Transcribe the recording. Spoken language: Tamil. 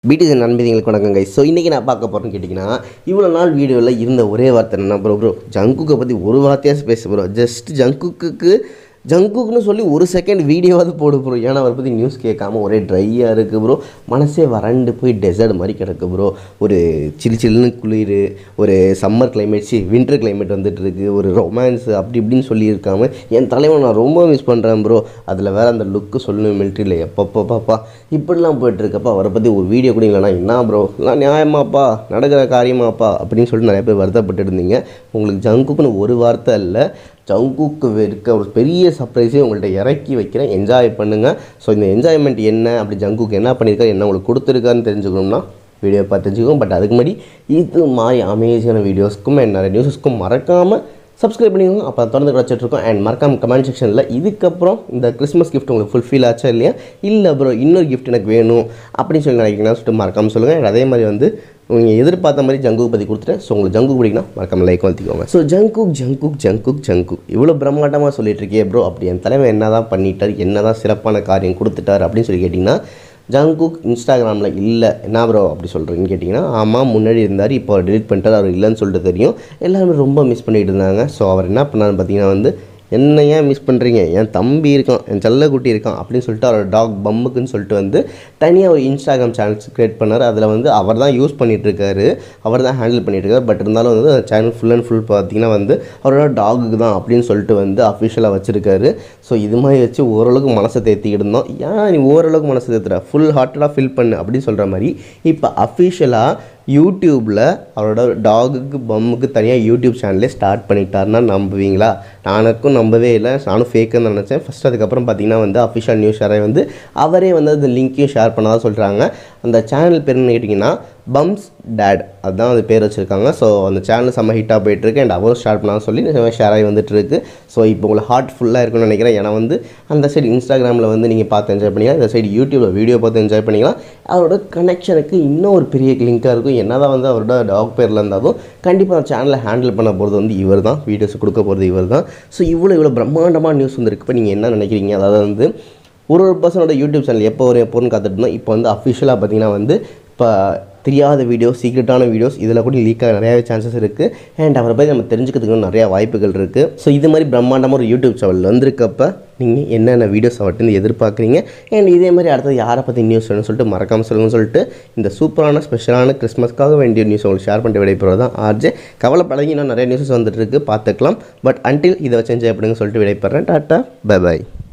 பிடிஎஸ் நண்பர்களுக்கு வணக்கம் கைஸ். ஸோ இன்றைக்கி நான் பார்க்க போகிறேன்னு கேட்டிங்கன்னா, இவ்வளோ நாள் வீடியோவில் இருந்த ஒரே வார்த்தை என்ன ப்ரோ ஜங்குக்கை பற்றி ஒரு வார்த்தையாக பேச ப்ரோ. ஜஸ்ட் ஜங்குக்குன்னு சொல்லி ஒரு செகண்ட் வீடியோவாவது போடு ப்ரோ. ஏன்னா அவரை பற்றி நியூஸ் கேட்காம ஒரே ட்ரையாக இருக்குது ப்ரோ. மனசே வறண்டு போய் டெசர்ட் மாதிரி கிடக்கு ப்ரோ. ஒரு சில்லுன்னு குளிர், ஒரு சம்மர் கிளைமேட், வின்டர் கிளைமேட் வந்துட்டு இருக்குது, ஒரு ரொமான்ஸ் அப்படி இப்படின்னு சொல்லியிருக்காம என் தலைவன் நான் ரொம்ப மிஸ் பண்ணுறேன் ப்ரோ. அதில் வேறு அந்த லுக்கு சொல்லணும் மிலிட்ரியில் எப்பப்போ பாப்பா இப்படிலாம் போய்ட்டுருக்கப்பா அவரை பற்றி ஒரு வீடியோ கூட இல்லைனா என்ன ப்ரோ நான் நியாயமாப்பா நடக்கிற காரியமாப்பா அப்படின்னு சொல்லிட்டு நிறைய பேர் வருத்தப்பட்டு இருந்தீங்க. உங்களுக்கு ஜங்குக்குன்னு ஒரு வார்த்தை இல்லை, ஜங்குக்கு இருக்க ஒரு பெரிய சர்ப்ரைஸே உங்கள்கிட்ட இறக்கி வைக்கிறேன். என்ஜாய் பண்ணுங்கள். ஸோ இந்த என்ஜாய்மெண்ட் என்ன, அப்படி ஜங்குக்கு என்ன பண்ணியிருக்காரு, என்ன உங்களுக்கு கொடுத்துருக்கான்னு தெரிஞ்சுக்கணும்னா வீடியோ பார்த்து தெரிஞ்சுக்கோங்க. பட் அதுக்கு முன்னாடி இது மாதிரி அமேசிங்கான வீடியோஸ்க்கும் நிறைய நியூஸஸ்க்கும் மறக்காமல் சப்ஸ்கிரைப் பண்ணிக்கோங்க. அப்போ தொடர்ந்து கிடச்சிட்ருக்கோம். அண்ட் மறக்காமல் கமெண்ட் செக்ஷனில் இதுக்கப்புறம் இந்த கிறிஸ்மஸ் கிஃப்ட் உங்களுக்கு ஃபுல்ஃபில் ஆச்சா இல்லையா, இல்லை ப்ரோ இன்னொரு கிஃப்ட் எனக்கு வேணும் அப்படின்னு சொல்லி நினைக்கிறீங்கன்னா சொல்லிட்டு மறக்காமல் சொல்லுங்கள். அதே மாதிரி வந்து நீங்கள் எதிர்பார்த்த மாதிரி ஜங்குக்கு பற்றி கொடுத்துட்டேன். ஸோ உங்களுக்கு ஜங்குக்கு பிடிக்குன்னா மறக்காமல் லைக் வளர்த்திக்கோங்க. ஸோ ஜங்குக் இவ்வளோ பிரம்மாண்டமாக சொல்லிட்டு இருக்கே ப்ரோ, அப்படி என் தலைவர் என்ன தான் பண்ணிட்டார், என்ன தான் சிறப்பான காரியம் கொடுத்துட்டார் அப்படின்னு சொல்லி கேட்டிங்கன்னா, ஜங்குக் இன்ஸ்டாகிராமில் இல்லை என்ன ப்ரோ அப்படி சொல்கிறீங்கன்னு கேட்டிங்கன்னா, ஆமாம் முன்னாடி இருந்தார், இப்போ அவர் டெலிட் பண்ணிட்டார், அவர் இல்லைன்னு சொல்லிட்டு தெரியும். எல்லாருமே ரொம்ப மிஸ் பண்ணிகிட்டு இருந்தாங்க. ஸோ அவர் என்ன பண்ணாருன்னு பார்த்தீங்கன்னா வந்து, என்ன ஏன் மிஸ் பண்ணுறீங்க, என் தம்பி இருக்கான், என் செல்லக்குட்டி இருக்கான் அப்படின்னு சொல்லிட்டு அவர் டாக் பம்முக்குன்னு சொல்லிட்டு வந்து தனியாக ஒரு இன்ஸ்டாகிராம் சேனல்ஸ் க்ரியேட் பண்ணார். அதில் வந்து அவர் தான் யூஸ் பண்ணிகிட்ருக்காரு, அவர் தான் ஹேண்டில் பண்ணிகிட்ருக்காரு. பட் இருந்தாலும் வந்து அந்த சேனல் ஃபுல் அண்ட் ஃபுல் பார்த்திங்கன்னா வந்து அவரோட டாகுக்கு தான் அப்படின்னு சொல்லிட்டு வந்து அஃபிஷியலாக வச்சுருக்காரு. ஸோ இது மாதிரி வச்சு ஓரளவுக்கு மனசை தேர்த்திக்கிட்டு இருந்தோம். ஏன் நீ ஓரளவுக்கு மனசை தேர்த்துற, ஃபுல் ஹார்ட்டடாக ஃபில் பண்ணு அப்படின்னு சொல்கிற மாதிரி இப்போ அஃபிஷியலாக யூடியூப்பில் அவரோட டாகுக்கு பம்முக்கு தனியாக யூடியூப் சேனலே ஸ்டார்ட் பண்ணிட்டாருன்னா நம்புவீங்களா? நானுக்கும் நம்பவே இல்லை, நானும் ஃபேக்குன்னு நினச்சேன் ஃபஸ்ட். அதுக்கப்புறம் பார்த்திங்கன்னா வந்து அஃபிஷியல் நியூஸ் ஷேரை வந்து அவரே வந்து அந்த லிங்க்கையும் ஷேர் பண்ணதாக சொல்கிறாங்க. அந்த சேனல் பேர் என்ன கேட்டிங்கன்னா பம்ஸ் டேட், அதுதான் அது பேர் வச்சுருக்காங்க. ஸோ அந்த சேனல் செம்ம ஹிட்டாக போயிட்டுருக்கு. அண்ட் அவரும் ஸ்டார்ட் பண்ணாலும் சொல்லி ஷேர் ஆகி வந்துட்டுருக்கு. ஸோ இப்போ உங்களுக்கு ஹார்ட் ஃபுல்லாக இருக்குன்னு நினைக்கிறேன். ஏன்னா வந்து அந்த சைடு இன்ஸ்டாகிராமில் வந்து நீங்கள் பார்த்து என்ஜாய் பண்ணிக்கலாம், இந்த சைடு யூடியூப்பில் வீடியோ பார்த்து என்ஜாய் பண்ணிக்கலாம். அவரோட கனெக்ஷனுக்கு இன்னும் ஒரு பெரிய லிங்காக இருக்கும். என்ன தான் வந்து அவரோட டாக் பேரில் இருந்தாலும் கண்டிப்பாக அந்த சேனலை ஹேண்டில் பண்ண போகிறது வந்து இவர் தான், வீடியோஸ் கொடுக்க போகிறது இவர் தான். ஸோ இவ்வளோ பிரம்மாண்டமான நியூஸ் வந்துருக்கு. இப்போ நீங்கள் என்ன நினைக்கிறீங்க? அதாவது வந்து ஒரு பர்சனோட யூடியூப் சேனல் எப்போன்னு காத்துட்டு இருந்தோம். இப்போ வந்து அஃபிஷியலாக பார்த்திங்கன்னா வந்து இப்போ தெரியாத வீடியோஸ், சீக்ரெட்டான வீடியோஸ் இதில் கூட லீக்காக நிறையாவே சான்சஸ் இருக்குது. அண்ட் அவரை பற்றி நம்ம தெரிஞ்சுக்கிறதுக்கு நிறையா வாய்ப்புகள் இருக்குது. ஸோ இது மாதிரி பிரம்மாண்டமாக ஒரு யூடியூப் சேனல் வந்திருக்கப்போ நீங்கள் என்னென்ன வீடியோஸ் அவர்கிட்ட எதிர்பார்க்குறீங்க, அண்ட் இதே மாதிரி அடுத்தது யாரை பற்றி நியூஸ் வேணும்னு சொல்லிட்டு மறக்காமல் சொல்லுங்கன்னு சொல்லிட்டு இந்த சூப்பரான ஸ்பெஷலான கிறிஸ்மஸ்க்காக வேண்டிய நியூஸ் உங்களுக்கு ஷேர் பண்ணிட்டு விடைபெறுவது தான் ஆர்ஜே. கவலைப்படாதீங்க, இன்னும் நிறைய நியூஸஸ் வந்துட்டு இருக்குது, பார்த்துக்கலாம். பட் அன்டில் இதை வச்சு என்ஜாய் பண்ணுங்க சொல்லிட்டு விடைபெறேன். Tata bye bye.